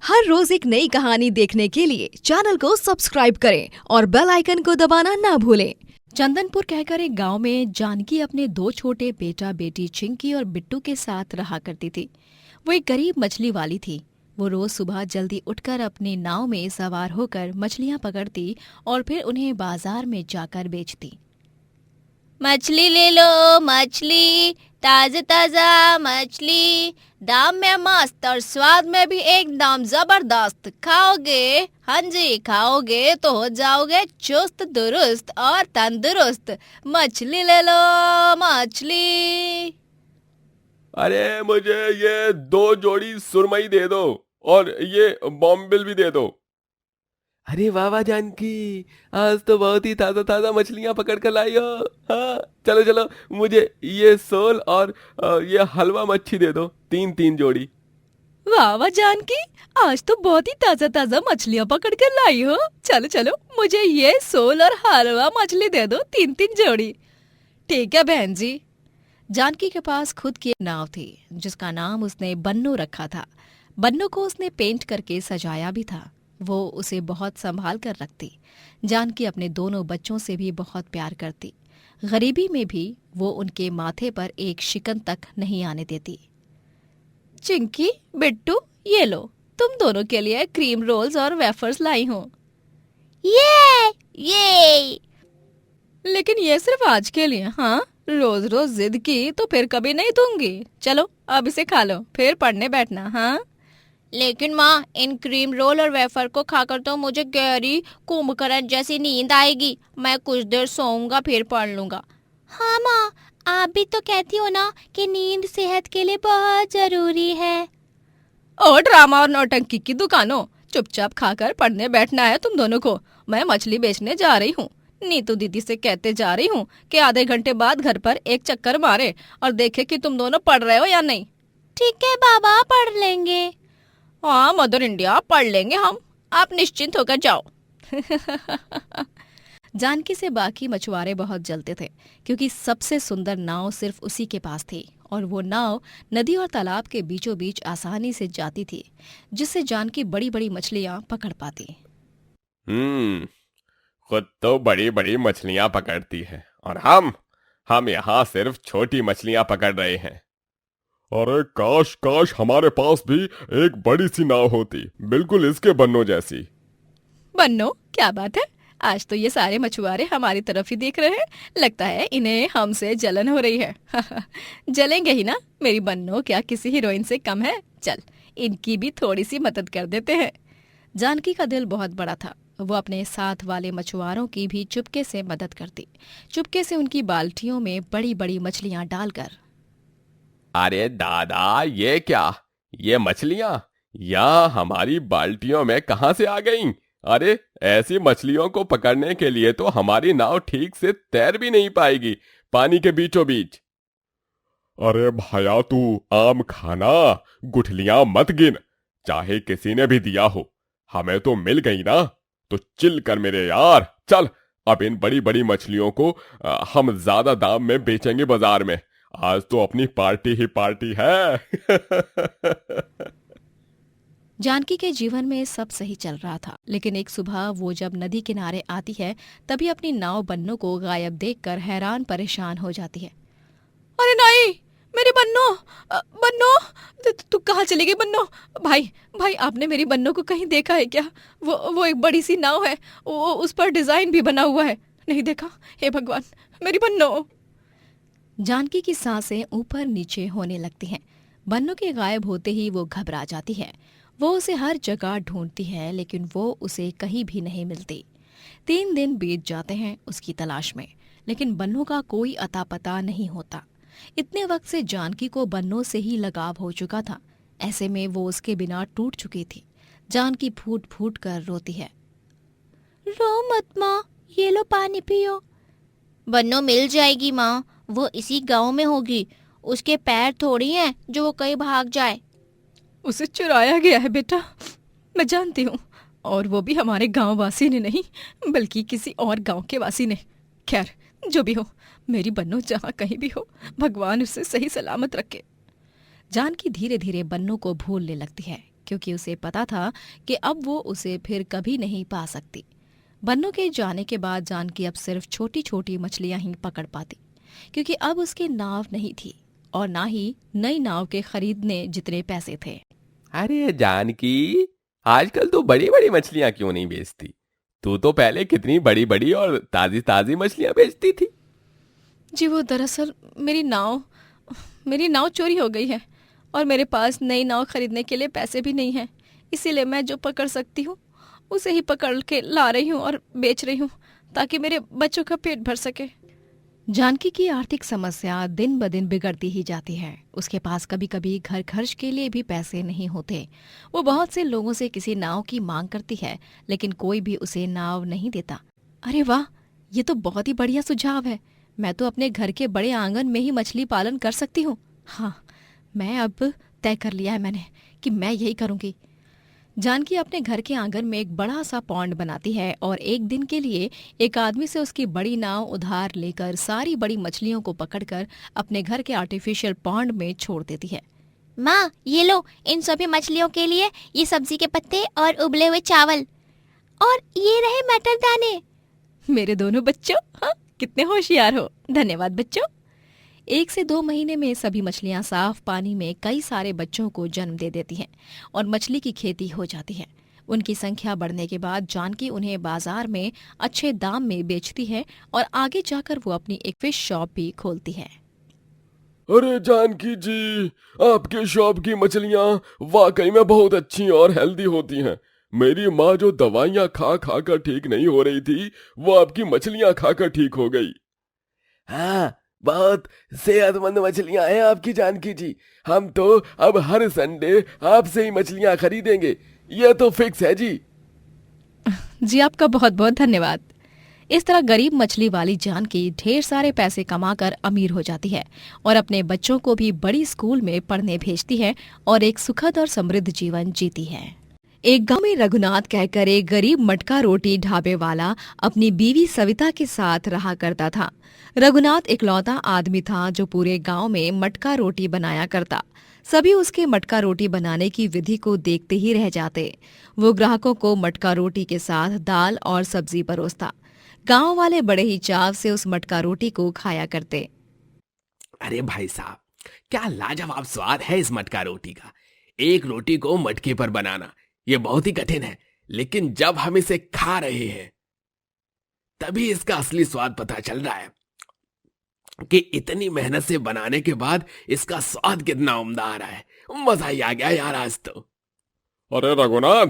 हर रोज एक नई कहानी देखने के लिए चैनल को सब्सक्राइब करें और बेल आइकन को दबाना ना भूलें। चंदनपुर कहकर एक गांव में जानकी अपने दो छोटे बेटा बेटी चिंकी और बिट्टू के साथ रहा करती थी। वो एक गरीब मछली वाली थी। वो रोज सुबह जल्दी उठकर अपनी नाव में सवार होकर मछलियां पकड़ती और फिर उन्हें बाजार में जाकर बेचती। मछली ले लो मछली, ताजा ताजा मछली, दाम में मस्त और स्वाद में भी एकदम जबरदस्त। खाओगे, हाँ जी खाओगे तो हो जाओगे चुस्त दुरुस्त और तंदुरुस्त। मछली ले लो मछली। अरे मुझे ये 2 जोड़ी सुरमई दे दो और ये बॉम्बिल भी दे दो। अरे वाह वाह जानकी, आज तो बहुत ही ताजा ताजा मछलियां पकड़ कर लाई हो। हाँ चलो चलो, मुझे ये सोल और ये हलवा मच्छी दे दो, 3 जोड़ी। वाह वाह जानकी, आज तो बहुत ही ताजा ताजा मछलियां पकड़ कर लाई हो। चलो चलो, मुझे ये सोल और हलवा मछली दे दो, 3 जोड़ी। ठीक है बहन जी। जानकी के पास खुद की एक नाव थी जिसका नाम उसने बन्नू रखा था। बन्नू को उसने पेंट करके सजाया भी था। वो उसे बहुत संभाल कर रखती। जानकी अपने दोनों बच्चों से भी बहुत प्यार करती। गरीबी में भी वो उनके माथे पर एक शिकन तक नहीं आने देती। चिंकी, बिट्टू, ये लो, तुम दोनों के लिए क्रीम रोल्स और वेफर्स लाई हूँ। ये लेकिन ये सिर्फ आज के लिए। हाँ, रोज रोज जिद की तो फिर कभी नहीं दूंगी। चलो अब इसे खा लो, फिर पढ़ने बैठना। हाँ लेकिन माँ, इन क्रीम रोल और वेफर को खाकर तो मुझे गहरी कुंभकर्ण जैसी नींद आएगी। मैं कुछ देर सोऊंगा फिर पढ़ लूंगा। हाँ माँ, आप भी तो कहती हो ना कि नींद सेहत के लिए बहुत जरूरी है। और ड्रामा और नौटंकी की दुकानों, चुपचाप खाकर पढ़ने बैठना है तुम दोनों को। मैं मछली बेचने जा रही हूँ। नीतू दीदी से कहते जा रही हूँ कि आधे घंटे बाद घर पर एक चक्कर मारे और देखे कि तुम दोनों पढ़ रहे हो या नहीं। ठीक है बाबा, पढ़ लेंगे। हाँ मदर इंडिया, पढ़ लेंगे हम। आप निश्चिंत होकर जाओ। जानकी से बाकी मछुआरे बहुत जलते थे क्योंकि सबसे सुंदर नाव सिर्फ उसी के पास थी और वो नाव नदी और तालाब के बीचों बीच आसानी से जाती थी, जिससे जानकी बड़ी बड़ी मछलियां पकड़ पाती। खुद तो बड़ी बड़ी मछलियां पकड़ती है और हम यहाँ सिर्फ छोटी मछलियां पकड़ रहे हैं। अरे काश काश हमारे पास भी एक बड़ी सी नाव होती, बिल्कुल इसके बन्नों जैसी। बन्नो, क्या बात है, आज तो ये सारे मछुआरे हमारी तरफ ही देख रहे हैं। लगता है इन्हें हमसे जलन हो रही है। जलेंगे ही ना, मेरी बन्नो क्या किसी हीरोइन से कम है। चल, इनकी भी थोड़ी सी मदद कर देते हैं। जानकी का दिल बहुत बड़ा था। वो अपने साथ वाले मछुआरों की भी चुपके से मदद करती, चुपके से उनकी बाल्टियों में बड़ी बड़ी मछलियां डालकर। अरे दादा, ये क्या, ये मछलियां या हमारी बाल्टियों में कहां से आ गईं? अरे ऐसी मछलियों को पकड़ने के लिए तो हमारी नाव ठीक से तैर भी नहीं पाएगी पानी के बीचों बीच। अरे भाया, तू आम खाना, गुठलियां मत गिन। चाहे किसी ने भी दिया हो, हमें तो मिल गई ना, तो चिल कर मेरे यार। चल, अब इन बड़ी बड़ी मछलियों को हम ज्यादा दाम में बेचेंगे बाजार में। आज तो अपनी पार्टी ही पार्टी है। जानकी के जीवन में सब सही चल रहा था, लेकिन एक सुबह वो जब नदी किनारे आती है तभी अपनी नाव बन्नो को गायब देखकर हैरान परेशान हो जाती है। अरे नहीं, मेरी बन्नो, बन्नो, तू कहाँ चली गई बन्नो? भाई आपने मेरी बन्नो को कहीं देखा है क्या? वो एक बड़ी सी नाव है, वो उस पर डिजाइन भी बना हुआ है। नहीं देखा? हे भगवान, मेरी बन्नो। जानकी की सांसें ऊपर नीचे होने लगती हैं। बन्नो के गायब होते ही वो घबरा जाती है। वो उसे हर जगह ढूंढती है लेकिन वो उसे कहीं भी नहीं मिलती। 3 दिन बीत जाते हैं उसकी तलाश में, लेकिन बन्नो का कोई अता पता नहीं होता। इतने वक्त से जानकी को बन्नो से ही लगाव हो चुका था। ऐसे में वो उसके बिना टूट चुकी थी। जानकी फूट फूट कर रोती है। रो मत माँ, ये लो पानी पियो। बन्नो मिल जाएगी माँ, वो इसी गांव में होगी। उसके पैर थोड़ी हैं जो वो कहीं भाग जाए। उसे चुराया गया है बेटा, मैं जानती हूँ, और वो भी हमारे गांव वासी ने नहीं बल्कि किसी और गांव के वासी ने। खैर जो भी हो, मेरी बन्नो जहाँ कहीं भी हो, भगवान उसे सही सलामत रखे। जानकी धीरे धीरे बन्नो को भूलने लगती है क्योंकि उसे पता था कि अब वो उसे फिर कभी नहीं पा सकती। बन्नों के जाने के बाद जानकी अब सिर्फ छोटी छोटी मछलियां ही पकड़ पाती, क्योंकि अब उसकी नाव नहीं थी और ना ही नई नाव के खरीदने जितने पैसे थे। अरे जानकी, आजकल तू बड़ी बड़ी मछलियां क्यों नहीं बेचती? तू तो पहले कितनी बड़ी बड़ी और ताजी ताजी मछलियां बेचती थी। जी वो दरअसल मेरी नाव चोरी हो गई है और मेरे पास नई नाव खरीदने के लिए पैसे भी नहीं हैं। इसीलिए मैं जो पकड़ सकती हूँ उसे ही पकड़ के ला रही हूँ और बेच रही हूँ ताकि मेरे बच्चों का पेट भर सके। जानकी की आर्थिक समस्या दिन ब दिन बिगड़ती ही जाती है। उसके पास कभी कभी घर खर्च के लिए भी पैसे नहीं होते। वो बहुत से लोगों से किसी नाव की मांग करती है, लेकिन कोई भी उसे नाव नहीं देता। अरे वाह, ये तो बहुत ही बढ़िया सुझाव है। मैं तो अपने घर के बड़े आंगन में ही मछली पालन कर सकती हूँ। हाँ, मैं अब तय कर लिया है मैंने कि मैं यही करूँगी। जानकी अपने घर के आंगन में एक बड़ा सा पॉन्ड बनाती है और एक दिन के लिए एक आदमी से उसकी बड़ी नाव उधार लेकर सारी बड़ी मछलियों को पकड़कर अपने घर के आर्टिफिशियल पॉन्ड में छोड़ देती है। माँ, ये लो, इन सभी मछलियों के लिए ये सब्जी के पत्ते और उबले हुए चावल, और ये रहे मटर दाने। मेरे दोनों बच्चों, हाँ, कितने होशियार हो। धन्यवाद बच्चों। 1 से 2 महीने में सभी मछलियां साफ पानी में कई सारे बच्चों को जन्म दे देती हैं और मछली की खेती हो जाती है। उनकी संख्या बढ़ने के बाद जानकी उन्हें बाजार में अच्छे दाम में बेचती है और आगे जाकर वो अपनी एक फिश शॉप भी खोलती है। अरे जानकी जी, आपके शॉप की मछलियां वाकई में बहुत अच्छी और हेल्दी होती हैं। मेरी माँ जो दवाइयाँ खा खा कर ठीक नहीं हो रही थी, वो आपकी मछलियां खाकर ठीक हो गई। हाँ, बहुत सेहतमंद मछलियां हैं आपकी जानकी जी। हम तो अब हर संडे आपसे ही मछलियां खरीदेंगे, ये तो फिक्स है जी। जी आपका बहुत बहुत धन्यवाद। इस तरह गरीब मछली वाली जानकी ढेर सारे पैसे कमाकर अमीर हो जाती है और अपने बच्चों को भी बड़ी स्कूल में पढ़ने भेजती है और एक सुखद और समृद्ध जीवन जीती है। एक गांव में रघुनाथ कहकर एक गरीब मटका रोटी ढाबे वाला अपनी बीवी सविता के साथ रहा करता था। रघुनाथ इकलौता आदमी था जो पूरे गांव में मटका रोटी बनाया करता। सभी उसके मटका रोटी बनाने की विधि को देखते ही रह जाते। वो ग्राहकों को मटका रोटी के साथ दाल और सब्जी परोसता। गांव वाले बड़े ही चाव से उस मटका रोटी को खाया करते। अरे भाई साहब, क्या लाजवाब स्वाद है इस मटका रोटी का। एक रोटी को मटके पर बनाना ये बहुत ही कठिन है, लेकिन जब हम इसे खा रहे हैं तभी इसका असली स्वाद पता चल रहा है कि इतनी मेहनत से बनाने के बाद इसका स्वाद कितना उम्दा आ रहा है। मजा ही आ गया यार आज तो। अरे रघुनाथ,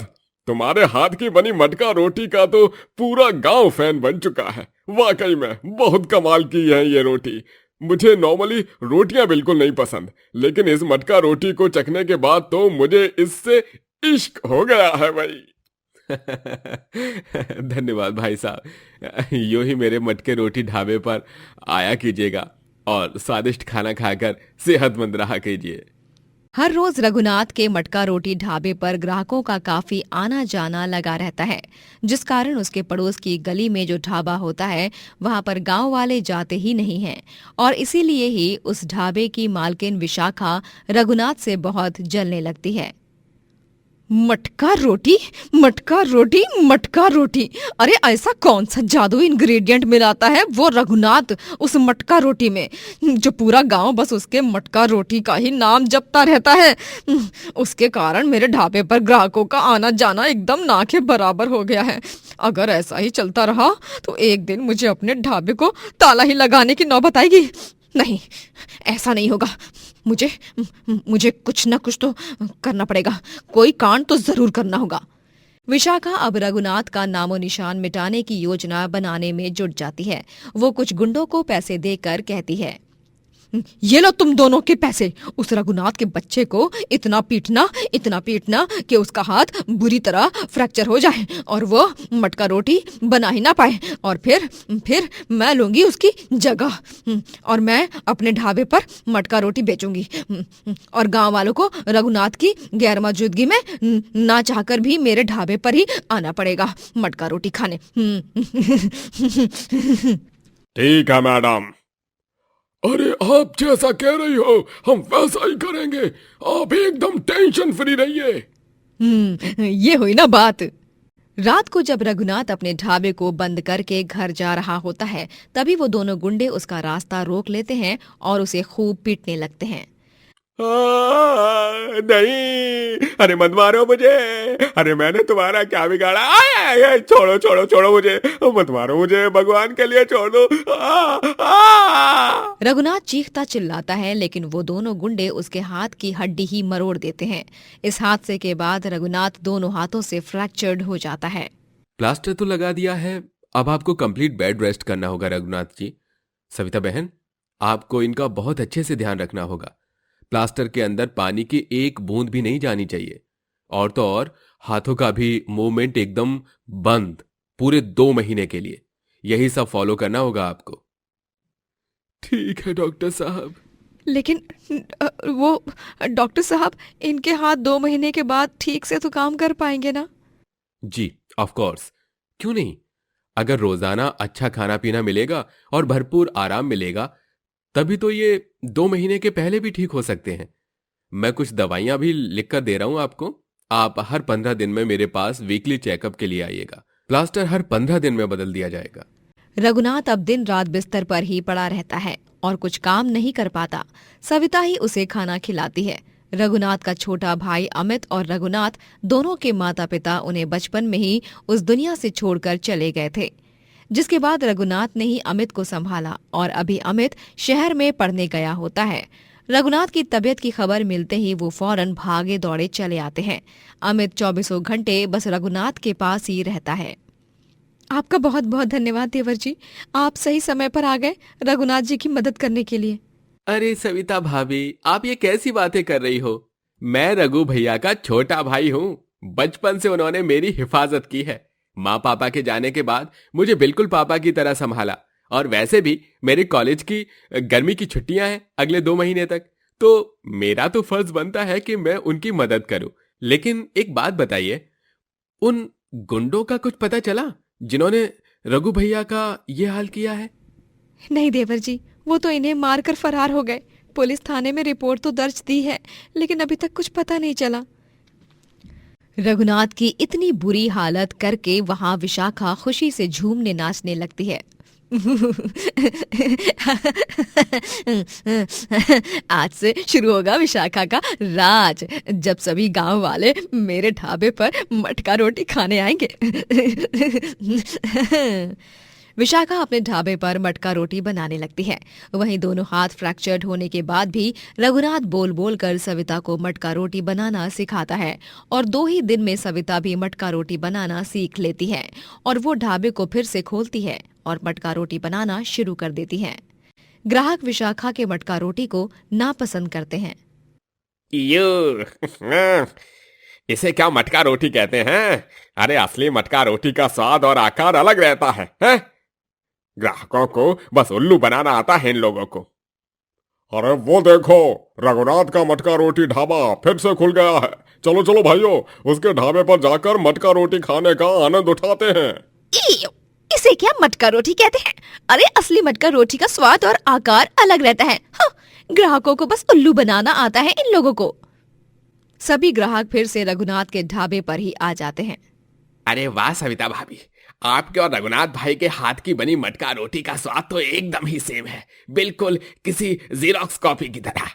तुम्हारे हाथ की बनी मटका रोटी का तो पूरा गांव फैन बन चुका है। वाकई में बहुत कमाल की है ये रोटी। मुझे नॉर्मली रोटियां बिल्कुल नहीं पसंद, लेकिन इस मटका रोटी को चखने के बाद तो मुझे इससे इश्क हो गया है भाई। धन्यवाद भाई साहब। यूं ही मेरे मटके रोटी ढाबे पर आया कीजिएगा और स्वादिष्ट खाना खाकर सेहतमंद रहा कीजिए। हर रोज रघुनाथ के मटका रोटी ढाबे पर ग्राहकों का काफी आना जाना लगा रहता है, जिस कारण उसके पड़ोस की गली में जो ढाबा होता है वहां पर गांव वाले जाते ही नहीं हैं और इसीलिए ही उस ढाबे की मालकिन विशाखा रघुनाथ से बहुत जलने लगती है। मटका रोटी, मटका रोटी, मटका रोटी। अरे ऐसा कौन सा जादू इंग्रेडिएंट मिलाता है वो रघुनाथ उस मटका रोटी में, जो पूरा गांव बस उसके मटका रोटी का ही नाम जपता रहता है। उसके कारण मेरे ढाबे पर ग्राहकों का आना जाना एकदम ना के बराबर हो गया है। अगर ऐसा ही चलता रहा तो एक दिन मुझे अपने ढाबे को ताला ही लगाने की नौबत आएगी। नहीं, ऐसा नहीं होगा। मुझे कुछ न कुछ तो करना पड़ेगा। कोई कांड तो जरूर करना होगा। विशाखा अब रघुनाथ का नामो निशान मिटाने की योजना बनाने में जुट जाती है। वो कुछ गुंडों को पैसे देकर कहती है, ये लो तुम दोनों के पैसे। उस रघुनाथ के बच्चे को इतना पीटना कि उसका हाथ बुरी तरह फ्रैक्चर हो जाए और वो मटका रोटी बना ही ना पाए, और फिर मैं लूंगी उसकी जगह और मैं अपने ढाबे पर मटका रोटी बेचूंगी और गांव वालों को रघुनाथ की गैर मौजूदगी में ना चाहकर भी मेरे ढाबे पर ही आना पड़ेगा मटका रोटी खाने। ठीक है मैडम। अरे आप जैसा कह रही हो हम वैसा ही करेंगे। आप एकदम टेंशन फ्री रहिए। ये हुई ना बात। रात को जब रघुनाथ अपने ढाबे को बंद करके घर जा रहा होता है, तभी वो दोनों गुंडे उसका रास्ता रोक लेते हैं और उसे खूब पीटने लगते हैं। नहीं, अरे मत मारो मुझे, अरे मैंने तुम्हारा क्या बिगाड़ा? छोड़ो छोड़ो छोड़ो मुझे, मत मारो मुझे, भगवान के लिए छोड़ दो। रघुनाथ चीखता चिल्लाता है, लेकिन वो दोनों गुंडे उसके हाथ की हड्डी ही मरोड़ देते हैं। इस हादसे के बाद रघुनाथ दोनों हाथों से फ्रैक्चर्ड हो जाता है। प्लास्टर तो लगा दिया है, अब आपको कंप्लीट बेड रेस्ट करना होगा रघुनाथ जी। सविता बहन, आपको इनका बहुत अच्छे से ध्यान रखना होगा। प्लास्टर के अंदर पानी की एक बूंद भी नहीं जानी चाहिए, और तो और हाथों का भी मूवमेंट एकदम बंद, पूरे 2 महीने के लिए। यही सब फॉलो करना होगा आपको। ठीक है डॉक्टर साहब। लेकिन वो डॉक्टर साहब, इनके हाथ 2 महीने के बाद ठीक से तो काम कर पाएंगे ना? जी ऑफ कोर्स, क्यों नहीं। अगर रोजाना अच्छा खाना पीना मिलेगा और भरपूर आराम मिलेगा, तभी तो ये 2 महीने के पहले भी ठीक हो सकते हैं। मैं कुछ दवाइयां भी लिखकर दे रहा हूं आपको। आप हर 15 दिन में मेरे पास वीकली चेकअप के लिए आइएगा। प्लास्टर हर 15 दिन में बदल दिया जाएगा। रघुनाथ अब दिन रात बिस्तर पर ही पड़ा रहता है और कुछ काम नहीं कर पाता। सविता ही उसे खाना खिलाती है। रघुनाथ का छोटा भाई अमित और रघुनाथ दोनों के माता पिता उन्हें बचपन में ही उस दुनिया से छोड़कर चले गए थे, जिसके बाद रघुनाथ ने ही अमित को संभाला और अभी अमित शहर में पढ़ने गया होता है। रघुनाथ की तबीयत की खबर मिलते ही वो फौरन भागे दौड़े चले आते हैं। अमित 24 घंटे बस रघुनाथ के पास ही रहता है। आपका बहुत बहुत धन्यवाद देवर जी, आप सही समय पर आ गए रघुनाथ जी की मदद करने के लिए। अरे सविता भाभी, आप ये कैसी बातें कर रही हो? मैं रघु भैया का छोटा भाई हूँ। बचपन से उन्होंने मेरी हिफाजत की है। माँ पापा के जाने के बाद मुझे बिल्कुल पापा की तरह संभाला। और वैसे भी मेरे कॉलेज की गर्मी की छुट्टियां हैं अगले 2 महीने तक, तो मेरा तो फर्ज बनता है कि मैं उनकी मदद करूं। लेकिन एक बात बताइए, उन गुंडों का कुछ पता चला जिन्होंने रघु भैया का ये हाल किया है? नहीं देवर जी, वो तो इन्हें मारकर फरार हो गए। पुलिस थाने में रिपोर्ट तो दर्ज दी है, लेकिन अभी तक कुछ पता नहीं चला। रघुनाथ की इतनी बुरी हालत करके वहां विशाखा खुशी से झूमने नाचने लगती है। आज से शुरू होगा विशाखा का राज, जब सभी गांव वाले मेरे ढाबे पर मटका रोटी खाने आएंगे। विशाखा अपने ढाबे पर मटका रोटी बनाने लगती है। वहीं दोनों हाथ फ्रैक्चर्ड होने के बाद भी रघुनाथ बोल बोल कर सविता को मटका रोटी बनाना सिखाता है और 2 ही दिन में सविता भी मटका रोटी बनाना सीख लेती है और वो ढाबे को फिर से खोलती है और मटका रोटी बनाना शुरू कर देती है। ग्राहक विशाखा के मटका रोटी को नापसंद करते हैं। इसे क्या मटका रोटी कहते हैं? अरे असली मटका रोटी का स्वाद और आकार अलग रहता है? ग्राहकों को बस उल्लू बनाना आता है इन लोगों को। अरे वो देखो, रघुनाथ का मटका रोटी ढाबा फिर से खुल गया है। चलो चलो भाइयों, उसके ढाबे पर जाकर मटका रोटी खाने का आनंद उठाते हैं। इसे क्या मटका रोटी कहते हैं? अरे असली मटका रोटी का स्वाद और आकार अलग रहता है। हाँ, ग्राहकों को बस उल्लू बनाना आता है इन लोगों को। सभी ग्राहक फिर से रघुनाथ के ढाबे पर ही आ जाते हैं। अरे वाह सविता भाभी, आपके और रघुनाथ भाई के हाथ की बनी मटका रोटी का स्वाद तो एकदम ही सेम है, बिल्कुल किसी जीरोक्स कॉपी की तरह।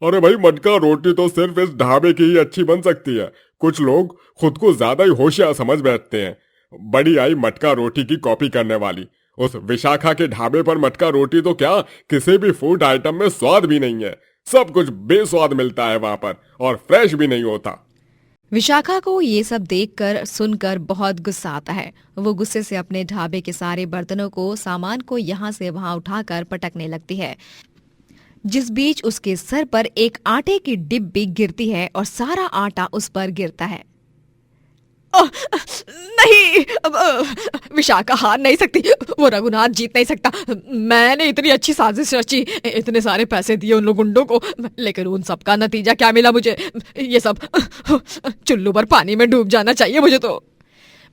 अरे भाई, मटका रोटी तो सिर्फ इस ढाबे की ही अच्छी बन सकती है। कुछ लोग खुद को ज्यादा ही होशियार समझ बैठते हैं। बड़ी आई मटका रोटी की कॉपी करने वाली। उस विशाखा के ढाबे पर मटका रोटी तो क्या, किसी भी फूड आइटम में स्वाद भी नहीं है। सब कुछ बेस्वाद मिलता है वहां पर और फ्रेश भी नहीं होता। विशाखा को ये सब देखकर सुनकर बहुत गुस्सा आता है। वो गुस्से से अपने ढाबे के सारे बर्तनों को, सामान को यहाँ से वहां उठाकर पटकने लगती है। जिस बीच उसके सर पर एक आटे की डिब्बी गिरती है और सारा आटा उस पर गिरता है। नहीं, विशाखा हार नहीं सकती, वो रघुनाथ जीत नहीं सकता। मैंने इतनी अच्छी साजिश रची, इतने सारे पैसे दिए उन लोग गुंडों को, लेकिन उन सब का नतीजा क्या मिला मुझे? ये सब चुल्लू पर पानी में डूब जाना चाहिए मुझे तो।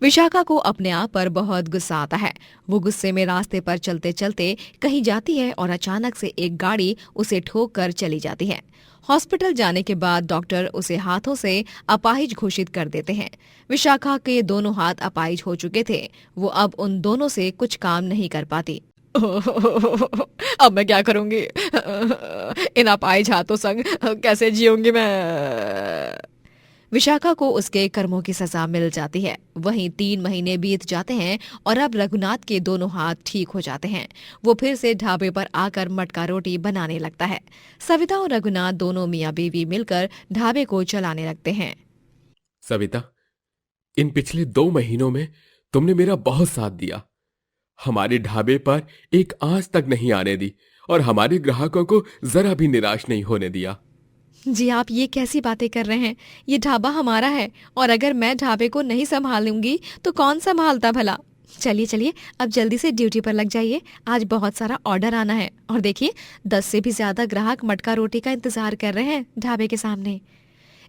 विशाखा को अपने आप पर बहुत गुस्सा आता है। वो गुस्से में रास्ते पर चलते चलते कहीं जाती है और अचानक से एक गाड़ी उसे ठोक कर चली जाती है। हॉस्पिटल जाने के बाद डॉक्टर उसे हाथों से अपाहिज घोषित कर देते हैं। विशाखा के दोनों हाथ अपाहिज हो चुके थे। वो अब उन दोनों से कुछ काम नहीं कर पाती। अब मैं क्या करूंगी? इन अपाहिज हाथों संग कैसे जीऊंगी मैं? विशाखा को उसके कर्मों की सजा मिल जाती है। वहीं 3 महीने बीत जाते हैं और अब रघुनाथ के दोनों हाथ ठीक हो जाते हैं। वो फिर से ढाबे पर आकर मटका रोटी बनाने लगता है। सविता और रघुनाथ दोनों मियाँ बीवी मिलकर ढाबे को चलाने लगते हैं। सविता, इन पिछले 2 महीनों में तुमने मेरा बहुत साथ दिया। हमारे ढाबे पर एक आंच तक नहीं आने दी और हमारे ग्राहकों को जरा भी निराश नहीं होने दिया। जी आप ये कैसी बातें कर रहे हैं? ये ढाबा हमारा है और अगर मैं ढाबे को नहीं संभालूंगी तो कौन संभालता भला? चलिए चलिए अब जल्दी से ड्यूटी पर लग जाइए। आज बहुत सारा ऑर्डर आना है और देखिए 10 से भी ज्यादा ग्राहक मटका रोटी का इंतजार कर रहे हैं ढाबे के सामने।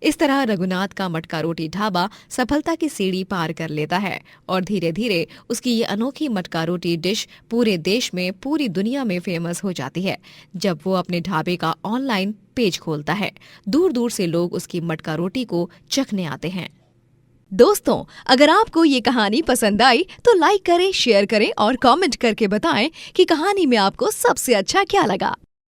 इस तरह रघुनाथ का मटका रोटी ढाबा सफलता की सीढ़ी पार कर लेता है और धीरे धीरे उसकी ये अनोखी मटका रोटी डिश पूरे देश में, पूरी दुनिया में फेमस हो जाती है। जब वो अपने ढाबे का ऑनलाइन पेज खोलता है, दूर दूर से लोग उसकी मटका रोटी को चखने आते हैं। दोस्तों, अगर आपको ये कहानी पसंद आई तो लाइक करें, शेयर करें और कमेंट करके बताएं कि कहानी में आपको सबसे अच्छा क्या लगा।